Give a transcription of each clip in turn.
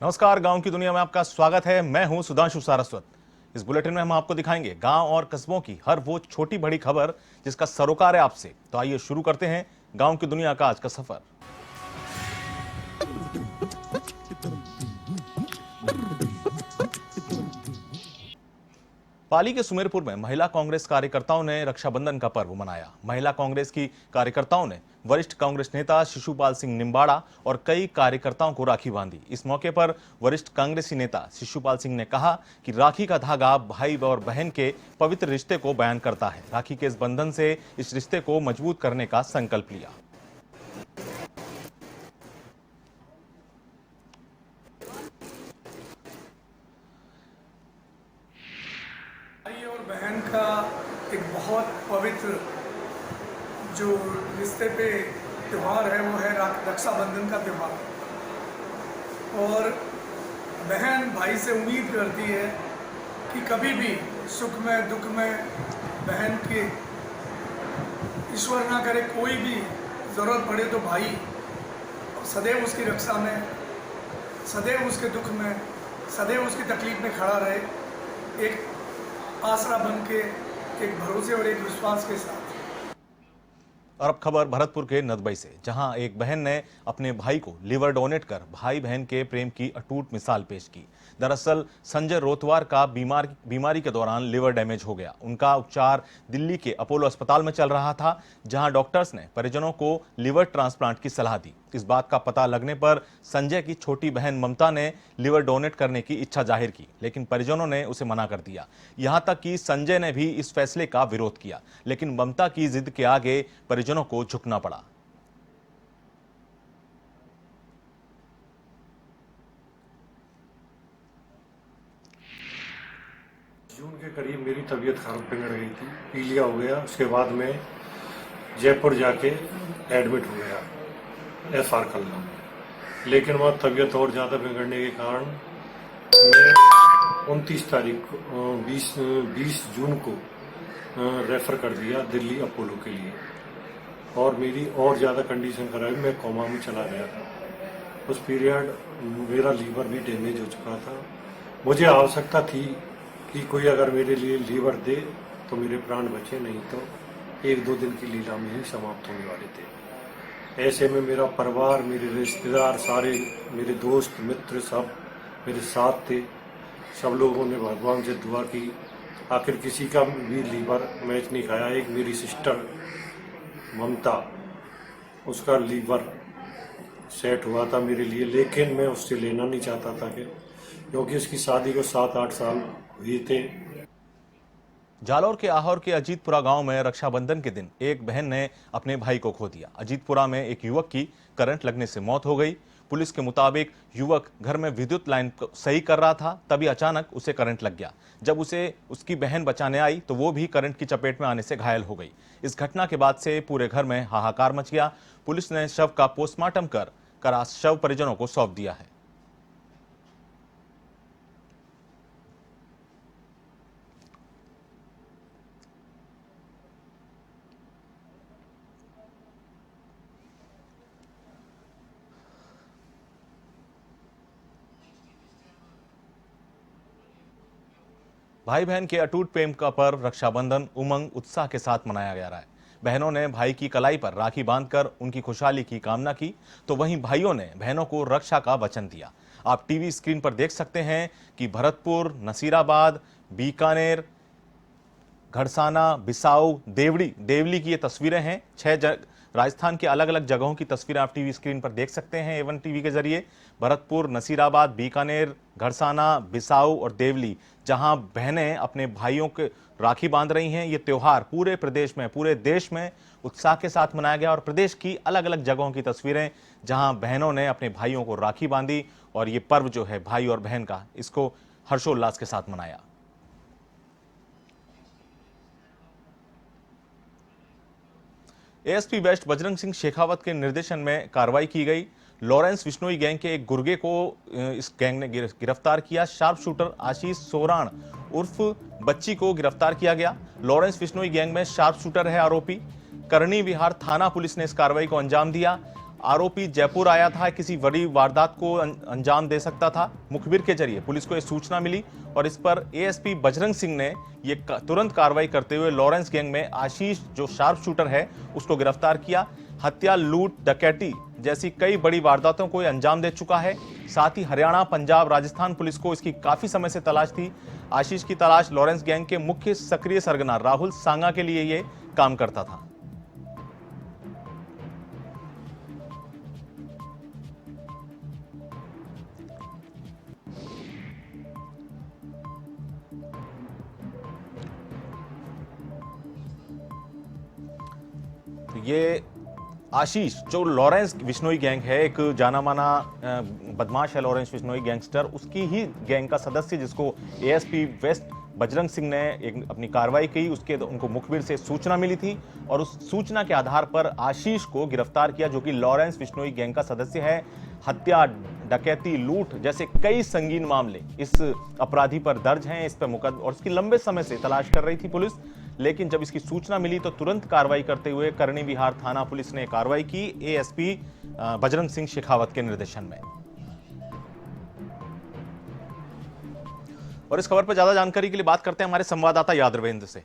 नमस्कार, गांव की दुनिया में आपका स्वागत है। मैं हूं सुधांशु सारस्वत। इस बुलेटिन में हम आपको दिखाएंगे गांव और कस्बों की हर वो छोटी बड़ी खबर जिसका सरोकार है आपसे। तो आइए शुरू करते हैं गांव की दुनिया का आज का सफर। पाली के सुमेरपुर में महिला कांग्रेस कार्यकर्ताओं ने रक्षाबंधन का पर्व मनाया। महिला कांग्रेस की कार्यकर्ताओं ने वरिष्ठ कांग्रेस नेता शिशुपाल सिंह निम्बाड़ा और कई कार्यकर्ताओं को राखी बांधी। इस मौके पर वरिष्ठ कांग्रेसी नेता शिशुपाल सिंह ने कहा कि राखी का धागा भाई और बहन के पवित्र रिश्ते को बयान करता है। राखी के इस बंधन से इस रिश्ते को मजबूत करने का संकल्प लिया। भाई और बहन का एक बहुत पवित्र जो रिश्ते पे त्यौहार है वो है रक्षाबंधन का त्यौहार। और बहन भाई से उम्मीद करती है कि कभी भी सुख में दुख में बहन की ईश्वर ना करे कोई भी ज़रूरत पड़े तो भाई सदैव उसकी रक्षा में, सदैव उसके दुख में, सदैव उसकी तकलीफ में खड़ा रहे, एक आसरा बन के, एक भरोसे और एक विश्वास के साथ। और अब खबर भरतपुर के नदबई से, जहां एक बहन ने अपने भाई को लिवर डोनेट कर भाई बहन के प्रेम की अटूट मिसाल पेश की। दरअसल संजय रोतवार का बीमारी के दौरान लिवर डैमेज हो गया। उनका उपचार दिल्ली के अपोलो अस्पताल में चल रहा था, जहां डॉक्टर्स ने परिजनों को लिवर ट्रांसप्लांट की सलाह दी। इस बात का पता लगने पर संजय की छोटी बहन ममता ने लिवर डोनेट करने की इच्छा जाहिर की, लेकिन परिजनों ने उसे मना कर दिया। यहां तक कि संजय ने भी इस फैसले का विरोध किया, लेकिन ममता की जिद के आगे परिजनों को झुकना पड़ा। जून के करीब मेरी तबीयत खराब बिगड़ गई थी, पीलिया हो गया। उसके बाद मैं जयपुर जाके एडमिट हो गया SR कल्ला। लेकिन वहाँ तबीयत और ज़्यादा बिगड़ने के कारण मैं 29 तारीख को 20 जून को रेफ़र कर दिया दिल्ली अपोलो के लिए, और मेरी और ज़्यादा कंडीशन खराब, मैं कोमा में चला गया था। उस पीरियड मेरा लीवर भी डैमेज हो चुका था। मुझे आवश्यकता थी कि कोई अगर मेरे लिए लीवर दे तो मेरे प्राण बचे, नहीं तो 1-2 दिन की लीला में ही समाप्त होने वाले थे। ऐसे में मेरा परिवार, मेरे रिश्तेदार, सारे मेरे दोस्त मित्र सब मेरे साथ थे। सब लोगों ने भगवान से दुआ की, आखिर किसी का भी लीवर मैच नहीं खाया। एक मेरी सिस्टर ममता, उसका लीवर सेट हुआ था मेरे लिए, लेकिन मैं उससे लेना नहीं चाहता था क्योंकि उसकी शादी को 7-8 साल हुए थे। जालौर के आहोर के अजीतपुरा गांव में रक्षाबंधन के दिन एक बहन ने अपने भाई को खो दिया। अजीतपुरा में एक युवक की करंट लगने से मौत हो गई। पुलिस के मुताबिक युवक घर में विद्युत लाइन सही कर रहा था, तभी अचानक उसे करंट लग गया। जब उसे उसकी बहन बचाने आई तो वो भी करंट की चपेट में आने से घायल हो गई। इस घटना के बाद से पूरे घर में हाहाकार मच गया। पुलिस ने शव का पोस्टमार्टम कर शव परिजनों को सौंप दिया है। भाई बहन के अटूट प्रेम का पर्व रक्षाबंधन उमंग उत्साह के साथ मनाया जा रहा है। बहनों ने भाई की कलाई पर राखी बांधकर उनकी खुशहाली की कामना की, तो वहीं भाइयों ने बहनों को रक्षा का वचन दिया। आप टीवी स्क्रीन पर देख सकते हैं कि भरतपुर, नसीराबाद, बीकानेर, घड़साना, बिसाऊ, देवली की ये तस्वीरें हैं। 6 राजस्थान के अलग अलग जगहों की तस्वीरें आप टीवी स्क्रीन पर देख सकते हैं A1 टीवी के जरिए। भरतपुर, नसीराबाद, बीकानेर, घड़साना, बिसाऊ और देवली, जहां बहनें अपने भाइयों के राखी बांध रही हैं। ये त्योहार पूरे प्रदेश में, पूरे देश में उत्साह के साथ मनाया गया। और प्रदेश की अलग अलग जगहों की तस्वीरें जहां बहनों ने अपने भाइयों को राखी बांधी और ये पर्व जो है भाई और बहन का, इसको हर्षोल्लास के साथ मनाया। एएसपी वेस्ट बजरंग सिंह शेखावत के निर्देशन में कार्रवाई की गई। लॉरेंस बिश्नोई गैंग के एक गुर्गे को इस गैंग ने गिरफ्तार किया। शार्प शूटर आशीष सोराण उर्फ बच्ची को गिरफ्तार किया गया। लॉरेंस बिश्नोई गैंग में शार्प शूटर है आरोपी। करणी विहार थाना पुलिस ने इस कार्रवाई को अंजाम दिया। आरोपी जयपुर आया था, किसी बड़ी वारदात को अंजाम दे सकता था। मुखबिर के जरिए पुलिस को यह सूचना मिली और इस पर एएसपी बजरंग सिंह ने ये तुरंत कार्रवाई करते हुए लॉरेंस गैंग में आशीष, जो शार्प शूटर है, उसको गिरफ्तार किया। हत्या, लूट, डकैती जैसी कई बड़ी वारदातों को यह अंजाम दे चुका है। साथ ही हरियाणा, पंजाब, राजस्थान पुलिस को इसकी काफी समय से तलाश थी। आशीष की तलाश लॉरेंस गैंग के मुख्य सक्रिय सरगना राहुल सांगा के लिए ये काम करता था। ये आशीष, जो लॉरेंस बिश्नोई गैंग है, एक जाना माना बदमाश है लॉरेंस बिश्नोई गैंगस्टर, उसकी ही गैंग का सदस्य, जिसको एएसपी वेस्ट बजरंग सिंह ने एक अपनी कार्रवाई की। उनको मुखबिर से सूचना मिली थी और उस सूचना के आधार पर आशीष को गिरफ्तार किया, जो कि लॉरेंस बिश्नोई गैंग का सदस्य है। हत्या, डकैती, लूट जैसे कई संगीन मामले इस अपराधी पर दर्ज हैं। इस पर मुकदमा और इसकी लंबे समय से तलाश कर रही थी पुलिस, लेकिन जब इसकी सूचना मिली तो तुरंत कार्रवाई करते हुए करणी विहार थाना पुलिस ने कार्रवाई की, एएसपी बजरंग सिंह शेखावत के निर्देशन में। और इस खबर पर ज्यादा जानकारी के लिए बात करते हैं हमारे संवाददाता यादवेंद्र से।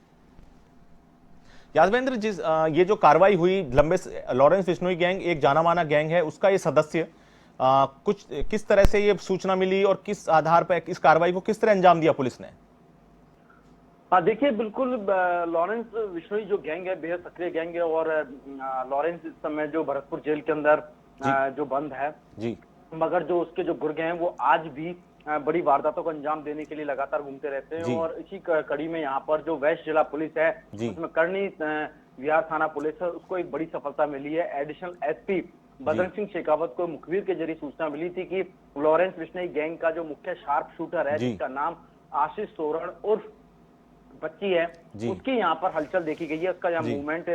यादवेंद्र, ये जो कार्रवाई हुई, लंबे लॉरेंस बिश्नोई गैंग एक जाना माना गैंग है, उसका ये सदस्य कुछ किस तरह से ये सूचना मिली और किस आधार पर इस कार्रवाई को किस तरह अंजाम दिया पुलिस ने? देखिए, बिल्कुल लॉरेंस बिश्नोई जो गैंग है बेहद सक्रिय गैंग है और लॉरेंस इस समय जो भरतपुर जेल के अंदर जो बंद है जी, मगर जो उसके जो गुर्गे हैं वो आज भी बड़ी वारदातों को अंजाम देने के लिए लगातार घूमते रहते हैं। और इसी कड़ी में यहाँ पर जो वेस्ट जिला पुलिस है उसमें करणी विहार थाना पुलिस है, उसको एक बड़ी सफलता मिली है। एडिशनल एसपी बजरंग सिंह शेखावत को मुखबिर के जरिए सूचना मिली थी कि लॉरेंस बिश्नोई गैंग का जो मुख्य शार्प शूटर है, जिसका नाम आशीष सोरण उर्फ बच्ची है, उसकी यहाँ पर हलचल देखी गई है। उसका यहाँ मूवमेंट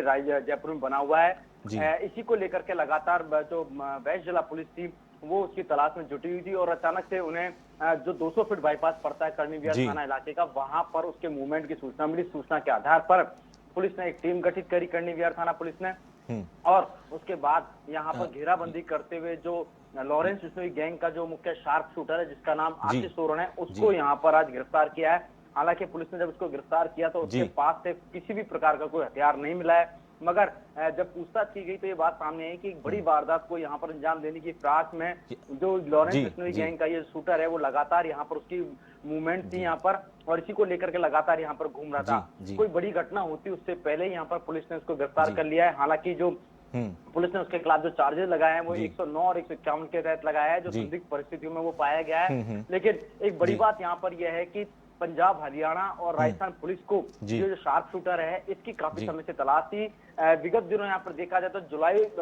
जयपुर में बना हुआ है। इसी को लेकर के लगातार जो वेस्ट जिला पुलिस थी वो उसकी तलाश में जुटी हुई थी और अचानक से उन्हें जो 200 फीट बाईपास पड़ता है करणी विहार थाना इलाके का, वहां पर उसके मूवमेंट की सूचना मिली। सूचना के आधार पर पुलिस ने एक टीम गठित करी, करणी विहार थाना पुलिस ने, और उसके बाद यहाँ पर घेराबंदी करते हुए जो लॉरेंस बिश्नोई गैंग का जो मुख्य शार्प शूटर है, जिसका नाम आशीष सोरण है, उसको यहाँ पर आज गिरफ्तार किया है। हालांकि पुलिस ने जब उसको गिरफ्तार किया तो उसके पास से किसी भी प्रकार का कोई हथियार नहीं मिला है, मगर जब पूछताछ की गई तो ये बात सामने आई कि एक बड़ी वारदात को यहाँ पर अंजाम देने की फिराक में जो लॉरेंस बिश्नोई गैंग का ये शूटर है वो लगातार यहाँ पर उसकी मूवमेंट थी यहाँ पर, और इसी को लेकर के लगातार यहाँ पर घूम रहा था। कोई बड़ी घटना होती उससे पहले यहाँ पर पुलिस ने उसको गिरफ्तार कर लिया है। हालांकि जो पुलिस ने उसके खिलाफ जो चार्जेस लगाए हैं वो 109 और 151 के तहत लगाया है, जो संदिग्ध परिस्थितियों में वो पाया गया है। लेकिन एक बड़ी बात यहाँ पर यह है कि पंजाब, हरियाणा और राजस्थान पुलिस को जो शार्प शूटर है इसकी काफी समय से तलाश थी। विगत दिनों यहाँ पर देखा जाए तो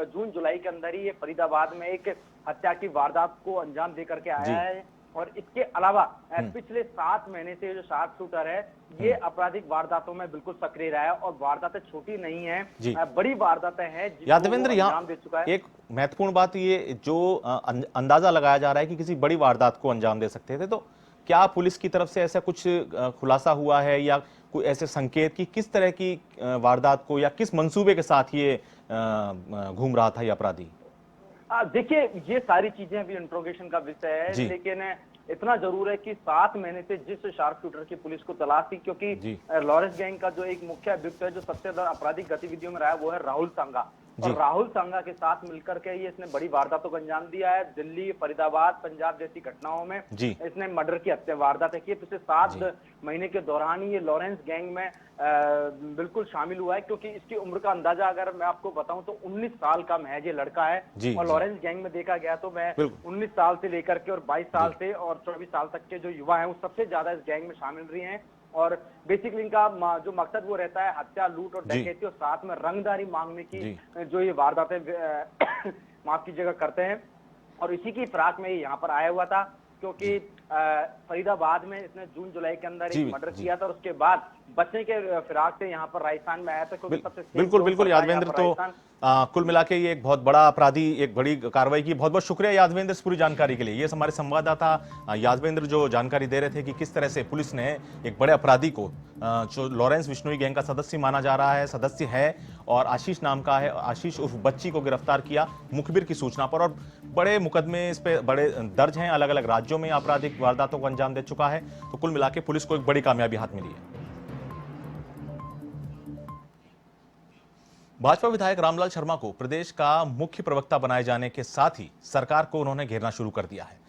जून जुलाई के अंदर ही ये फरीदाबाद में एक हत्या की वारदात को अंजाम दे करके आया है। और इसके अलावा पिछले 7 महीने से जो शार्प शूटर है ये आपराधिक वारदातों में बिल्कुल सक्रिय रहा है और वारदातें छोटी नहीं है, बड़ी वारदातें हैं। यादवेंद्र, यहाँ एक महत्वपूर्ण बात ये जो अंदाजा लगाया जा रहा है कि किसी बड़ी वारदात को अंजाम दे सकते थे, तो क्या पुलिस की तरफ से ऐसा कुछ खुलासा हुआ है या कोई ऐसे संकेत कि किस तरह की वारदात को या किस मंसूबे के साथ ये घूम रहा था ये अपराधी? देखिए, ये सारी चीजें अभी इंट्रोगेशन का विषय है, लेकिन इतना जरूर है कि 7 महीने से जिस शार्प शूटर की पुलिस को तलाश थी, क्योंकि लॉरेंस गैंग का जो एक मुख्य अभियुक्त है जो सबसे ज्यादा आपराधिक गतिविधियों में रहा है वो है राहुल सांगा, और राहुल सांगा के साथ मिलकर के ये इसने बड़ी वारदातों को अंजाम दिया है। दिल्ली, फरीदाबाद, पंजाब जैसी घटनाओं में इसने मर्डर की हत्या वारदातें की। पिछले 7 महीने के दौरान ही ये लॉरेंस गैंग में बिल्कुल शामिल हुआ है, क्योंकि इसकी उम्र का अंदाजा अगर मैं आपको बताऊं तो 19 साल का महज ये लड़का है। और लॉरेंस गैंग में देखा गया तो मैं 19 साल से लेकर के और 22 साल से और 24 साल तक के जो युवा हैं वो सबसे ज्यादा इस गैंग में शामिल रहे हैं। और बेसिकली इनका जो मकसद वो रहता है हत्या, लूट और डकैती और साथ में रंगदारी मांगने की जो ये वारदातें माफ कीजिएगा करते हैं। और इसी की फिराक में ये यहाँ पर आया हुआ था, क्योंकि फरीदाबाद में इसने जून जुलाई के अंदर एक मर्डर किया था और उसके बाद बचने के फिराक से यहाँ पर राजस्थान में आया था। बिल्कुल यादवेंद्र, तो कुल मिला के ये एक बहुत बड़ा अपराधी, एक बड़ी कार्रवाई की। बहुत बहुत शुक्रिया यादवेंद्र इस पूरी जानकारी के लिए। ये हमारे संवाददाता यादवेंद्र जो जानकारी दे रहे थे कि किस तरह से पुलिस ने एक बड़े अपराधी को जो लॉरेंस बिश्नोई गैंग का सदस्य माना जा रहा है, सदस्य है और आशीष नाम का है, आशीष उर्फ बच्ची को गिरफ्तार किया मुखबिर की सूचना पर। और बड़े मुकदमे इस पे बड़े दर्ज हैं, अलग अलग राज्यों में आपराधिक वारदातों को अंजाम दे चुका है। तो कुल मिला के पुलिस को एक बड़ी कामयाबी हाथ मिली है। भाजपा विधायक रामलाल शर्मा को प्रदेश का मुख्य प्रवक्ता बनाए जाने के साथ ही सरकार को उन्होंने घेरना शुरू कर दिया है।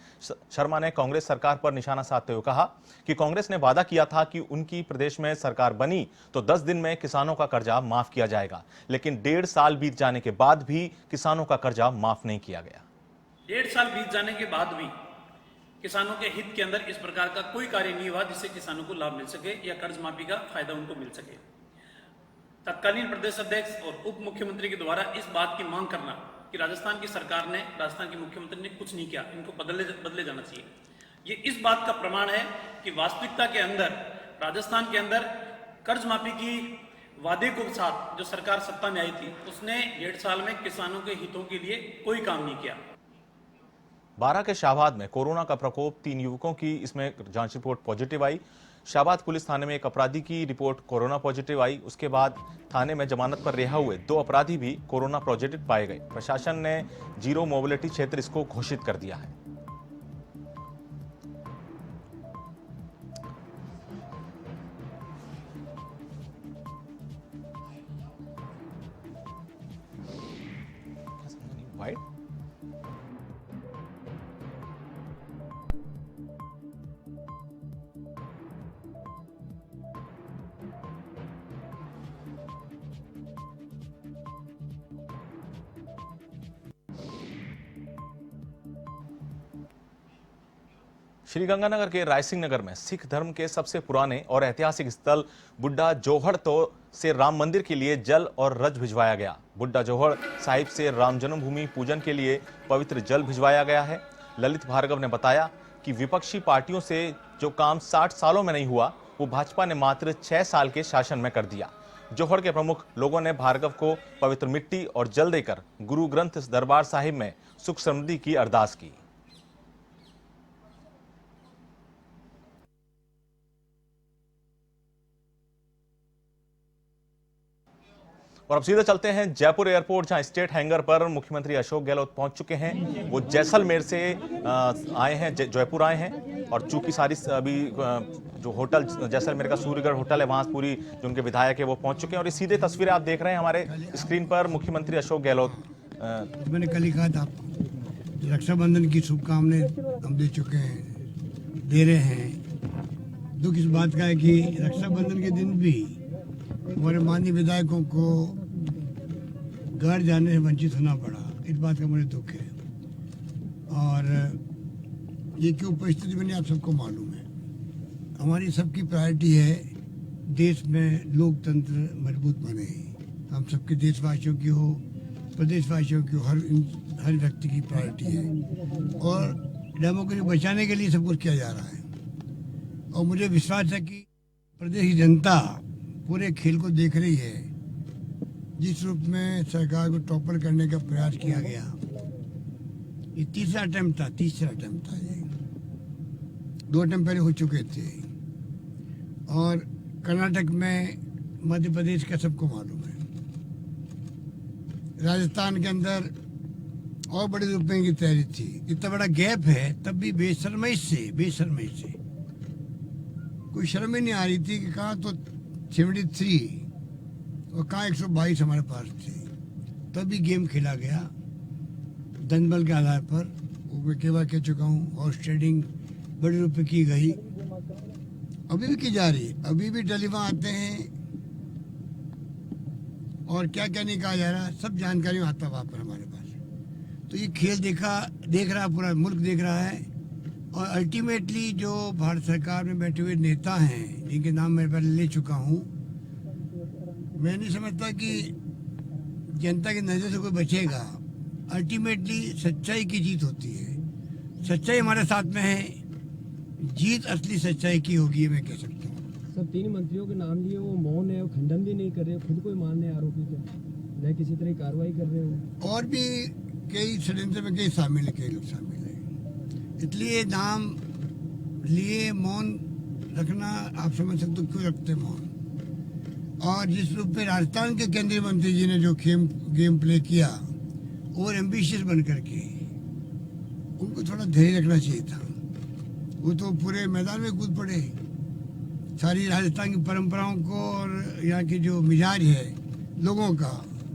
शर्मा ने कांग्रेस सरकार पर निशाना साधते हुए कहा कि कांग्रेस ने वादा किया था कि उनकी प्रदेश में सरकार बनी तो 10 दिन में किसानों का कर्जा माफ किया जाएगा, लेकिन 1.5 साल बीत जाने के बाद भी किसानों का कर्जा माफ नहीं किया गया। 1.5 साल बीत जाने के बाद भी किसानों के हित के अंदर इस प्रकार का कोई कार्य नहीं हुआ जिससे किसानों को लाभ मिल सके या कर्ज माफी का फायदा उनको मिल सके। तत्कालीन प्रदेश अध्यक्ष और उप मुख्यमंत्री के द्वारा इस बात की मांग करना कि राजस्थान की सरकार ने, राजस्थान के मुख्यमंत्री ने कुछ नहीं किया, इनको बदले जाना चाहिए, ये इस बात का प्रमाण है कि वास्तविकता के अंदर राजस्थान के अंदर कर्ज माफी की वादे के साथ जो सरकार सत्ता में आई थी उसने 1.5 साल में किसानों के हितों के लिए कोई काम नहीं किया। बारां के शाहबाद में कोरोना का प्रकोप, 3 युवकों की इसमें जांच रिपोर्ट पॉजिटिव आई। शाहबाद पुलिस थाने में एक अपराधी की रिपोर्ट कोरोना पॉजिटिव आई। उसके बाद थाने में जमानत पर रिहा हुए 2 अपराधी भी कोरोना पॉजिटिव पाए गए। प्रशासन ने जीरो मोबिलिटी क्षेत्र इसको घोषित कर दिया है। वाइट श्रीगंगानगर के रायसिंह नगर में सिख धर्म के सबसे पुराने और ऐतिहासिक स्थल बुड्ढा जोहड़ से राम मंदिर के लिए जल और रज भिजवाया गया। बुड्ढा जोहड़ साहिब से राम जन्मभूमि पूजन के लिए पवित्र जल भिजवाया गया है। ललित भार्गव ने बताया कि विपक्षी पार्टियों से जो काम 60 सालों में नहीं हुआ वो भाजपा ने मात्र 6 साल के शासन में कर दिया। जोहड़ के प्रमुख लोगों ने भार्गव को पवित्र मिट्टी और जल देकर गुरु ग्रंथ दरबार साहिब में सुख समृद्धि की अरदास की। और अब सीधे चलते हैं जयपुर एयरपोर्ट, जहां स्टेट हैंगर पर मुख्यमंत्री अशोक गहलोत पहुंच चुके हैं। वो जैसलमेर से आए हैं, जयपुर आए हैं और चूंकि सारी अभी जो होटल जैसलमेर का सूर्यगढ़ होटल है वहां पूरी जो उनके विधायक है वो पहुंच चुके हैं। और ये सीधे तस्वीरें आप देख रहे हैं हमारे स्क्रीन पर। मुख्यमंत्री अशोक गहलोत, मैंने कल ही कहा था आपको, रक्षाबंधन की शुभकामनाएं हम दे चुके हैं, दे रहे हैं। दुख इस बात का है कि रक्षाबंधन के दिन भी हमारे माननीय विधायकों को घर जाने से वंचित होना पड़ा। इस बात का मुझे दुख है और ये क्यों परिस्थिति बनी आप सबको मालूम है। हमारी सबकी प्रायोरिटी है देश में लोकतंत्र मजबूत बने, हम सबके देशवासियों की हो, प्रदेशवासियों की हो, हर व्यक्ति की प्रायोरिटी है और डेमोक्रेसी बचाने के लिए सब कुछ किया जा रहा है। और मुझे विश्वास है कि प्रदेश की जनता पूरे खेल को देख रही है। जिस रूप में सरकार को टॉपर करने का प्रयास किया गया, ये तीसरा अटेम्प्ट था ये। 2 अटेम्प्ट पहले हो चुके थे और कर्नाटक में, मध्य प्रदेश का सबको मालूम है, राजस्थान के अंदर और बड़े रूप में की तैयारी थी। इतना बड़ा गैप है तब भी बेशर्मी से कोई शर्म ही नहीं आ रही थी कि कहाँ तो 73 और कहाँ 122 हमारे पास थे। तभी गेम खेला गया दंडबल के आधार पर। वो मैं कई बार कह चुका हूँ। हॉर्स ट्रेडिंग बड़े रूप में की गई, अभी भी की जा रही है। अभी भी डलीवा आते हैं और क्या क्या नहीं कहा जा रहा, सब जानकारी आता वहाँ पर हमारे पास। तो ये खेल देख रहा पूरा मुल्क देख रहा है। और अल्टीमेटली जो भारत सरकार में बैठे हुए नेता हैं जिनके नाम मैं पहले ले चुका हूँ, मैं नहीं समझता कि जनता की नज़र से कोई बचेगा। अल्टीमेटली सच्चाई की जीत होती है। सच्चाई हमारे साथ में है, जीत असली सच्चाई की होगी, मैं कह सकता हूँ। सर 3 मंत्रियों के नाम लिए वो मौन है, वो खंडन भी नहीं कर रहे, खुद को ही मानने आरोपी क्या न किसी तरह कार्रवाई कर रहे हो। और भी कई षड्यंत्र में कई शामिल है, कई लोग शामिल है। इसलिए नाम लिए मौन रखना आप समझ सकते हो क्यों रखते मौन। और जिस रूप में राजस्थान के केंद्रीय मंत्री जी ने जो गेम प्ले किया और एम्बिशियस बन करके, उनको थोड़ा धैर्य रखना चाहिए था। वो तो पूरे मैदान में कूद पड़े, सारी राजस्थान की परंपराओं को और यहाँ की जो मिजाज है लोगों का,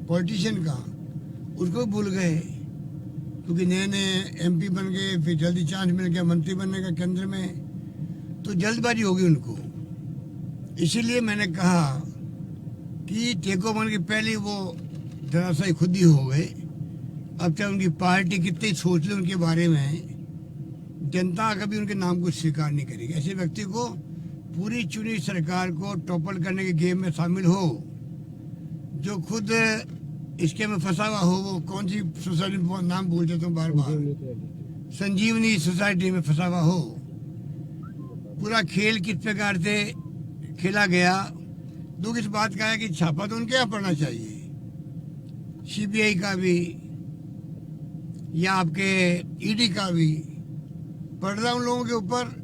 पॉलिटिशियन का, उसको भूल गए। क्योंकि नए नए एमपी बन गए, फिर जल्दी चांस मिल गया मंत्री बनने का केंद्र में, तो जल्दबाजी होगी उनको। इसीलिए मैंने कहा कि टेको मन के पहले वो धराशायी खुद ही हो गए। अब चाहे उनकी पार्टी कितनी सोच ले उनके बारे में, जनता कभी उनके नाम को स्वीकार नहीं करेगी। ऐसे व्यक्ति को पूरी चुनी सरकार को टॉपल करने के गेम में शामिल हो, जो खुद इसके में फंसा हुआ हो। वो कौन सी सोसाइटी नाम भूल जाता हूँ बार बार, संजीवनी सोसाइटी में फंसा हुआ हो। पूरा खेल किस प्रकार से खेला गया। दुख इस बात का है कि छापा तो उनके यहाँ पड़ना चाहिए, सीबीआई का भी या आपके ईडी का भी। पड़ रहा उन लोगों के ऊपर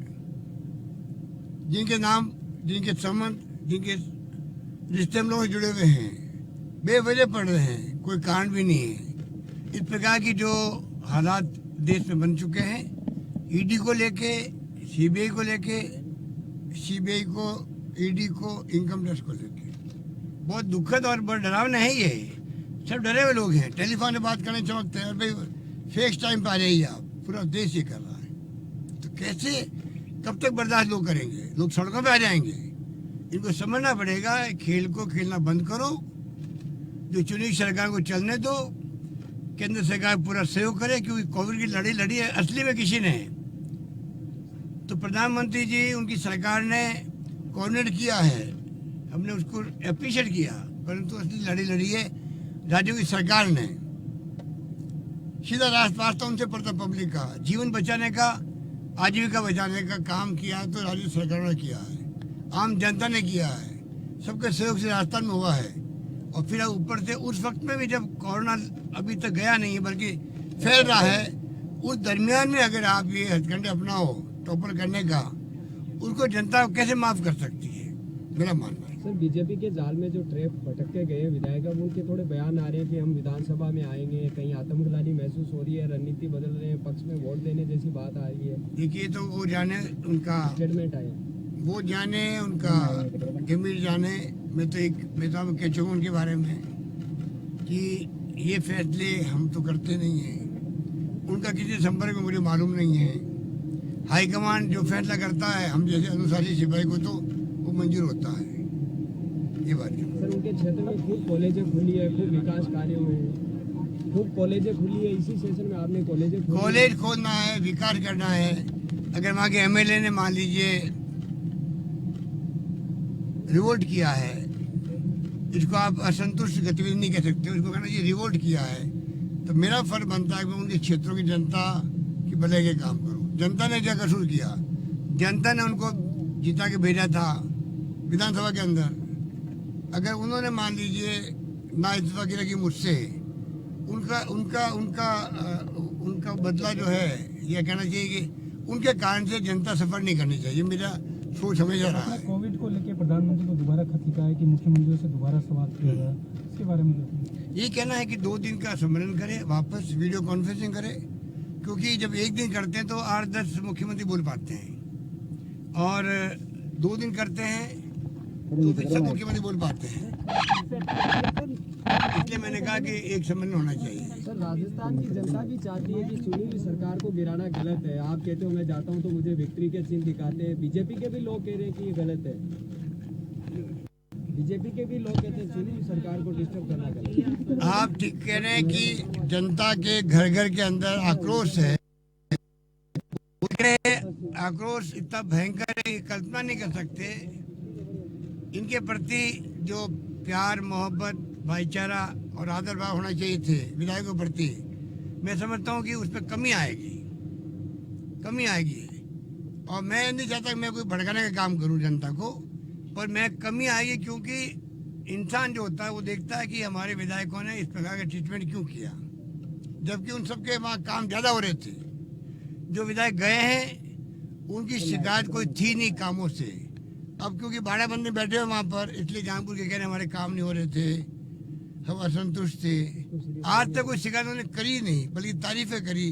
जिनके नाम, जिनके संबंध, जिनके रिश्ते हम लोग जुड़े हुए हैं, बेवजह पड़ रहे हैं, कोई कारण भी नहीं है। इस प्रकार की जो हालात देश में बन चुके हैं, ईडी को लेके, सीबीआई को लेके, सीबीआई को, ईडी को, इनकम टैक्स को लेके, बहुत दुखद और बहुत डरावना है ये। सब डरे हुए लोग हैं, टेलीफोन से बात करने चमकते हैं, भाई फेक्स टाइम पे आ जाइए आप, पूरा देश ये कर रहा है। तो कैसे, कब तक बर्दाश्त लोग करेंगे? लोग सड़कों पे आ जाएंगे। इनको समझना पड़ेगा, खेल को खेलना बंद करो, जो चुनी सरकार को चलने दो, केंद्र सरकार पूरा सहयोग करे। क्योंकि कोविड की लड़ी लड़ी है असली में किसी ने, तो प्रधानमंत्री जी, उनकी सरकार ने कोऑर्डिनेट किया है, हमने उसको अप्रिशिएट किया, परंतु असली लड़ी लड़ी है राज्यों की सरकार ने। सीधा रास्ता उनसे पड़ता पब्लिक का, जीवन बचाने का, आजीविका बचाने का काम किया तो राज्य सरकार ने किया है, आम जनता ने किया है, सबके सहयोग से राजस्थान में हुआ है। और फिर ऊपर से उस वक्त में भी जब कोरोना अभी तक गया नहीं है बल्कि फैल रहा है, उस दरमियान में अगर आप ये हथकंडे अपनाओ टॉपल करने का, उनको जनता कैसे माफ कर सकती है, मेरा मानना है। सर, बीजेपी के जाल में जो ट्रैप भटक के गए विधायक, अब उनके थोड़े बयान आ रहे हैं कि हम विधानसभा में आएंगे, कहीं आतंकवादी महसूस हो रही है, रणनीति बदल रहे हैं, पक्ष में वोट देने जैसी बात आ रही है। देखिए, तो वो जाने उनका स्टेटमेंट आए, वो जाने उनका गंभीर जाने। मैं तो कह चुका हूँ उनके बारे में कि ये फैसले हम तो करते नहीं हैं, उनका किसी संपर्क में मुझे मालूम नहीं है। हाईकमान जो फैसला करता है, हम जैसे अनुशासित सिपाही को तो वो मंजूर होता है, ये बात है। सर, उनके क्षेत्र में खूब कॉलेजें खुली है, खूब विकास कार्य हुए हैं, खूब कॉलेजें खुली है। इसी सेशन में आपने कॉलेज खोलना है, विकास करना है। अगर वहाँ के एमएलए ने मान लीजिए रिवोल्ट किया है, इसको आप असंतुष्ट गतिविधि नहीं कह सकते, उसको कहना ये रिवोल्ट किया है, तो मेरा फर्ज बनता है कि उनके क्षेत्रों की जनता की भलाई के काम करूं। जनता ने क्या कसूर किया? जनता ने उनको जिता के भेजा था विधानसभा के अंदर। अगर उन्होंने मान लीजिए ना इस्तीफा की लगी मुझसे, उनका उनका उनका उनका बदला जो है, यह कहना चाहिए कि उनके कारण से जनता सफर नहीं करनी चाहिए, मेरा सोच हमेशा रहा है। कोविड को लेकर प्रधानमंत्री को दोबारा खत लिखा है कि मुख्यमंत्रियों से दोबारा सवाल किया गया, इसके बारे में ये कहना है कि 2 दिन का सम्मेलन करें, वापस वीडियो कॉन्फ्रेंसिंग करें, क्योंकि जब 1 दिन करते हैं तो 8-10 मुख्यमंत्री बोल पाते हैं, और 2 दिन करते हैं तो फिर सब मुख्यमंत्री बोल पाते हैं। इसलिए मैंने कहा कि एक सम्मेलन होना चाहिए। सर, राजस्थान की जनता भी चाहती है कि चुनी हुई सरकार को गिराना गलत है। आप कहते हो मैं जाता हूं तो मुझे विक्ट्री के चिन्ह दिखाते हैं, बीजेपी के भी लोग कह रहे हैं कि ये गलत है। बीजेपी के भी लोग कहते हैं चुनी हुई सरकार को डिस्टर्ब करना गलत है। आप ठीक कह रहे हैं कि जनता के घर घर के अंदर आक्रोश है, आक्रोश इतना भयंकर है, कल्पना नहीं कर सकते। इनके प्रति जो प्यार, मोहब्बत, भाईचारा और आदर भाव होना चाहिए थे विधायकों के प्रति, मैं समझता हूँ कि उस पर कमी आएगी। और मैं नहीं चाहता कि मैं कोई भड़काने का काम करूँ जनता को, पर मैं कमी आएगी क्योंकि इंसान जो होता है वो देखता है कि हमारे विधायकों ने इस प्रकार का ट्रीटमेंट क्यों किया, जबकि उन सबके वहाँ काम ज़्यादा हो रहे थे। जो विधायक गए हैं उनकी शिकायत कोई थी नहीं कामों से, अब क्योंकि बाड़ा बंदे बैठे हुए वहाँ पर, इसलिए जहांगीर के कह रहे हमारे काम नहीं हो रहे थे, सब असंतुष्ट थे। आज तक कोई शिकायत उन्होंने करी नहीं, बल्कि तारीफें करी,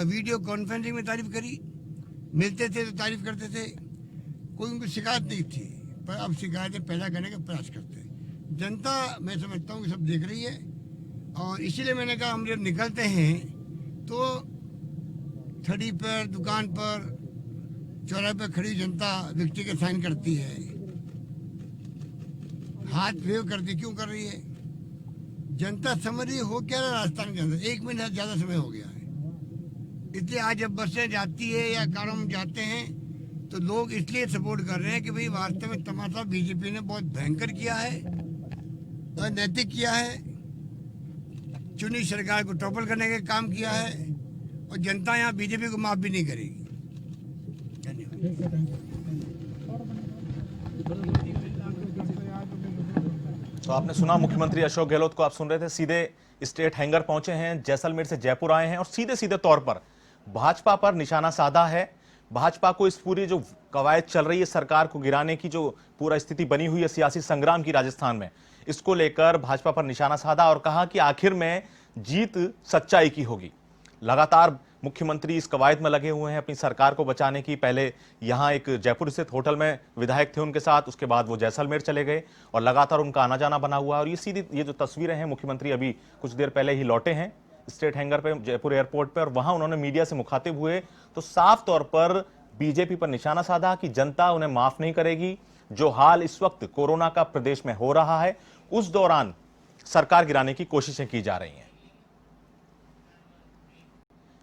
वीडियो कॉन्फ्रेंसिंग में तारीफ करी, मिलते थे तो तारीफ करते थे, कोई उनको शिकायत नहीं थी। पर अब शिकायतें पैदा करने का प्रयास करते हैं। जनता मैं समझता हूँ कि सब देख रही है, और इसीलिए मैंने कहा हम जब निकलते हैं तो थड़ी पर, दुकान पर, चौराहे पर खड़ी जनता व्यक्ति के साइन करती है, हाथ वेव करती, क्यों कर रही है? जनता समझ रही हो क्या रहा राजस्थान के अंदर, 1 महीने ज्यादा समय हो गया है। इसलिए आज जब बसें जाती है या कारों में जाते हैं तो लोग इसलिए सपोर्ट कर रहे हैं कि भाई वास्तव में तमाशा बीजेपी ने बहुत भयंकर किया है, अनैतिक किया है, चुनी सरकार को टॉपल करने का काम किया है, और जनता यहाँ बीजेपी को माफ भी नहीं करेगी। तो आपने सुना मुख्यमंत्री अशोक गहलोत को, आप सुन रहे थे, सीधे स्टेट हैंगर पहुंचे हैं, जैसलमेर से जयपुर आए हैं और सीधे सीधे तौर पर भाजपा पर निशाना साधा है। भाजपा को इस पूरी जो कवायद चल रही है सरकार को गिराने की, जो पूरा स्थिति बनी हुई है सियासी संग्राम की राजस्थान में, इसको लेकर भाजपा पर निशाना साधा और कहा कि आखिर में जीत सच्चाई की होगी। लगातार मुख्यमंत्री इस कवायद में लगे हुए हैं अपनी सरकार को बचाने की। पहले यहां एक जयपुर स्थित होटल में विधायक थे उनके साथ, उसके बाद वो जैसलमेर चले गए और लगातार उनका आना जाना बना हुआ है। और ये जो तस्वीरें हैं, मुख्यमंत्री अभी कुछ देर पहले ही लौटे हैं स्टेट हैंगर पे, जयपुर एयरपोर्ट पे, और वहां उन्होंने मीडिया से मुखातिब हुए तो साफ तौर पर बीजेपी पर निशाना साधा कि जनता उन्हें माफ नहीं करेगी। जो हाल इस वक्त कोरोना का प्रदेश में हो रहा है, उस दौरान सरकार गिराने की कोशिशें की जा रही हैं।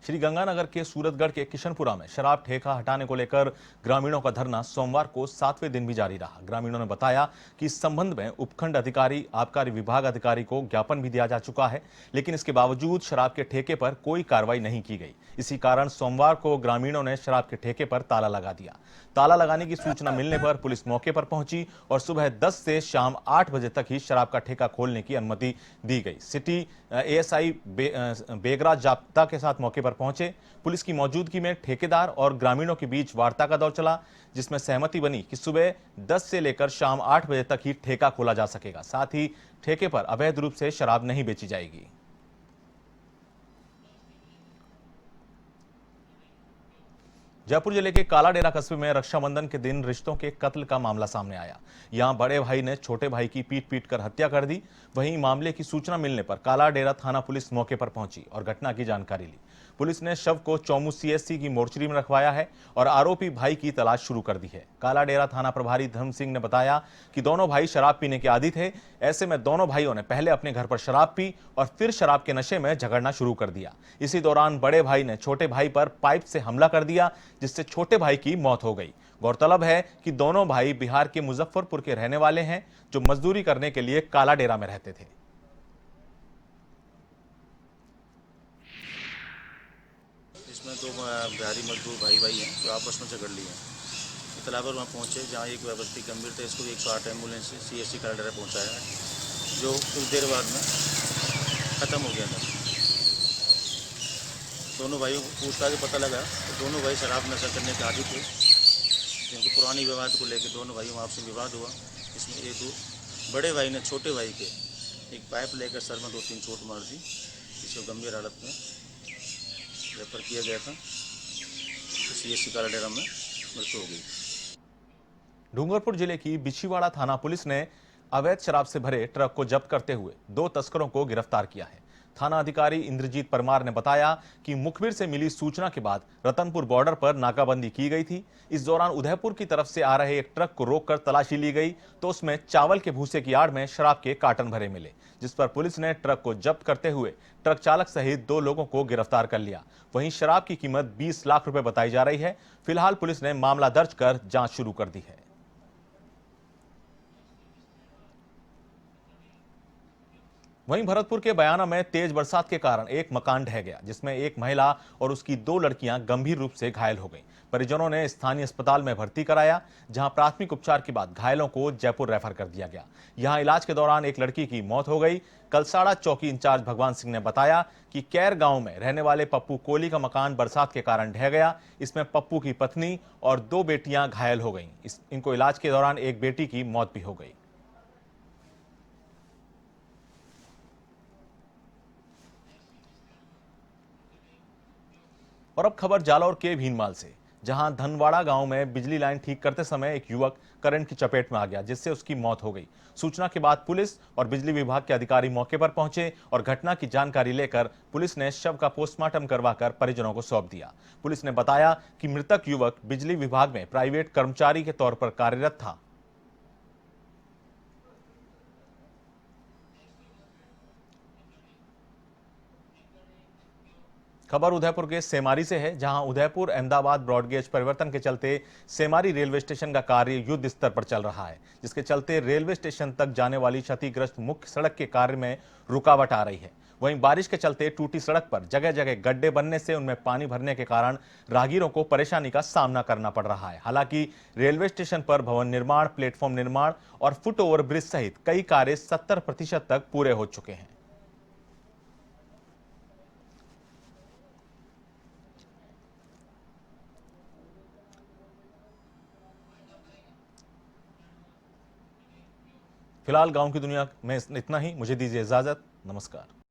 श्री गंगानगर के सूरतगढ़ के किशनपुरा में शराब ठेका हटाने को लेकर ग्रामीणों का धरना सोमवार को 7वें दिन भी जारी रहा। ग्रामीणों ने बताया कि इस संबंध में उपखंड अधिकारी, आबकारी विभाग अधिकारी को ज्ञापन भी दिया जा चुका है, लेकिन इसके बावजूद शराब के ठेके पर कोई कार्रवाई नहीं की गई। इसी कारण सोमवार को ग्रामीणों ने शराब के ठेके पर ताला लगा दिया। ताला लगाने की सूचना मिलने पर पुलिस मौके पर पहुंची और सुबह 10 से शाम 8 बजे तक ही शराब का ठेका खोलने की अनुमति दी गई। सिटी एएसआई बेगराज जाप्ता के साथ मौके पर पहुंचे। पुलिस की मौजूदगी में ठेकेदार और ग्रामीणों के बीच वार्ता का दौर चला, जिसमें सहमति बनी कि सुबह 10 से लेकर शाम 8 बजे तक ही ठेका खोला जा सकेगा। साथ ही ठेके पर अवैध रूप से शराब नहीं बेची जाएगी। जयपुर जिले के कालाडेरा कस्बे में रक्षाबंधन के दिन रिश्तों के कत्ल का मामला सामने आया। यहां बड़े भाई ने छोटे भाई की पीट कर हत्या कर दी। वहीं मामले की सूचना मिलने पर कालाडेरा थाना पुलिस मौके पर पहुंची और घटना की जानकारी ली। पुलिस ने शव को चौमू सीएससी की मोर्चरी में रखवाया है और आरोपी भाई की तलाश शुरू कर दी है। कालाडेरा थाना प्रभारी धर्म सिंह ने बताया कि दोनों भाई शराब पीने के आदी थे। ऐसे में दोनों भाइयों ने पहले अपने घर पर शराब पी और फिर शराब के नशे में झगड़ना शुरू कर दिया। इसी दौरान बड़े भाई ने छोटे भाई पर पाइप से हमला कर दिया, जिससे छोटे भाई की मौत हो गई। गौरतलब है कि दोनों भाई बिहार के मुजफ्फरपुर के रहने वाले हैं, जो मजदूरी करने के लिए कालाडेरा में रहते थे। इसमें दो बिहारी मजदूर भाई हैं जो आपस में झगड़ लिए हैं। इतला पर वहाँ पहुँचे जहाँ एक व्यक्ति गंभीर था, इसको 108 एम्बुलेंस से सीएससी कालाडेरा पहुँचाया, जो कुछ देर बाद में ख़त्म हो गया था। दोनों भाइयों को पूछताछ के पता लगा तो दोनों भाई शराब नशा करने के आदी थे। जिनके पुरानी विवाद को लेकर दोनों भाइयों में आपसी विवाद हुआ। इसमें एक बड़े भाई ने छोटे भाई के एक पाइप लेकर सर में 2-3 चोट मार दी, जिसको गंभीर हालत में रेफर किया गया था। सीएससी कालाडेरा में मृत्यु हो गई। डूंगरपुर जिले की बिछीवाड़ा थाना पुलिस ने अवैध शराब से भरे ट्रक को जब्त करते हुए 2 तस्करों को गिरफ्तार किया है। थाना अधिकारी इंद्रजीत परमार ने बताया कि मुखबिर से मिली सूचना के बाद रतनपुर बॉर्डर पर नाकाबंदी की गई थी। इस दौरान उदयपुर की तरफ से आ रहे एक ट्रक को रोककर तलाशी ली गई तो उसमें चावल के भूसे की आड़ में शराब के कार्टन भरे मिले, जिस पर पुलिस ने ट्रक को जब्त करते हुए ट्रक चालक सहित 2 लोगों को गिरफ्तार कर लिया। वहीं शराब की कीमत 20 लाख रुपए बताई जा रही है। फिलहाल पुलिस ने मामला दर्ज कर जांच शुरू कर दी है। वहीं भरतपुर के बयाना में तेज बरसात के कारण एक मकान ढह गया, जिसमें एक महिला और उसकी 2 लड़कियां गंभीर रूप से घायल हो गईं। परिजनों ने स्थानीय अस्पताल में भर्ती कराया, जहां प्राथमिक उपचार के बाद घायलों को जयपुर रेफर कर दिया गया। यहां इलाज के दौरान एक लड़की की मौत हो गई। कलसाड़ा चौकी इंचार्ज भगवान सिंह ने बताया कि कैर गांव में रहने वाले पप्पू कोहली का मकान बरसात के कारण ढह गया। इसमें पप्पू की पत्नी और 2 बेटियां घायल हो गईं। इनको इलाज के दौरान एक बेटी की मौत भी हो गई। और अब खबर जालौर के भीनमाल से, जहां धनवाड़ा गांव में बिजली लाइन ठीक करते समय एक युवक करंट की चपेट में आ गया, जिससे उसकी मौत हो गई। सूचना के बाद पुलिस और बिजली विभाग के अधिकारी मौके पर पहुंचे और घटना की जानकारी लेकर पुलिस ने शव का पोस्टमार्टम करवाकर परिजनों को सौंप दिया। पुलिस ने बताया कि मृतक युवक बिजली विभाग में प्राइवेट कर्मचारी के तौर पर कार्यरत था। खबर उदयपुर के सेमारी से है, जहां उदयपुर अहमदाबाद ब्रॉडगेज परिवर्तन के चलते सेमारी रेलवे स्टेशन का कार्य युद्ध स्तर पर चल रहा है, जिसके चलते रेलवे स्टेशन तक जाने वाली क्षतिग्रस्त मुख्य सड़क के कार्य में रुकावट आ रही है। वहीं बारिश के चलते टूटी सड़क पर जगह जगह गड्ढे बनने से उनमें पानी भरने के कारण राहगीरों को परेशानी का सामना करना पड़ रहा है। हालांकि रेलवे स्टेशन पर भवन निर्माण, प्लेटफॉर्म निर्माण और फुट ओवर ब्रिज सहित कई कार्य 70% तक पूरे हो चुके हैं। फिलहाल गांव की दुनिया में इतना ही। मुझे दीजिए इजाजत। नमस्कार।